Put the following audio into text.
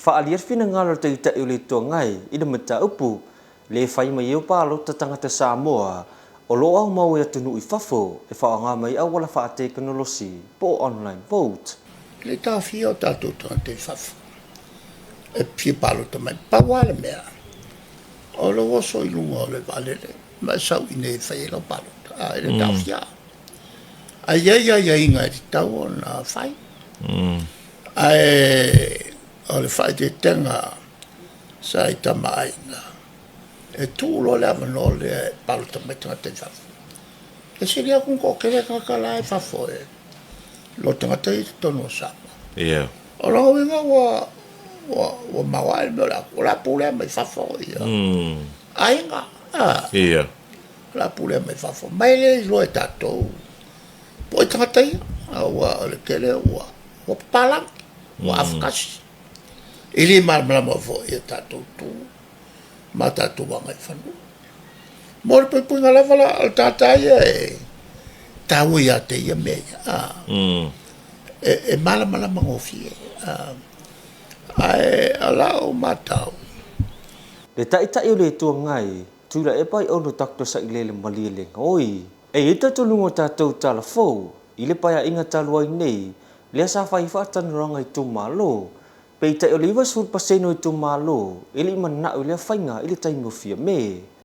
Faalier fina ngalo te ita ule to ngai ida mata upu le fai mai eu pa lo tatanga te Samoa o lo au mau ya tunu I fafo e fa nga mai au wala fa teknolosi po online vote le ta fio ta tu te fafo e pi palo te mai pa wale mea o lo so I lungo le vale ma sa ine fai lo palo a le ta fia a ya inga di tau na fai ai o le fai te tenga sa I tamai na e tu lo le amano le palo te mai te fafo e se lia kun ko kele kakala e fafo e lo tanga te tono sa Yeah. o lo winga wa mawai no la pule mai fafo ia ainga Yeah. la pule mai fafo mai le lo e tato po tanga te wa le kele wa pala wa afkas ili mal mo fo e tato tu mata tu wa mai fanu mo pe punga la vala al tata ye tawo ya te ye me e mala mangofie ai ala o matau le ta ita ule to ngai tula e pai ono takto sa ile mali le oi e ita to lungo ta to tala fo ile pa ya inga talua nei le sa fai fa tan rongai tu malo pe ita ule va sur paseno tu malo ile manna ile fainga ile tai mo fia me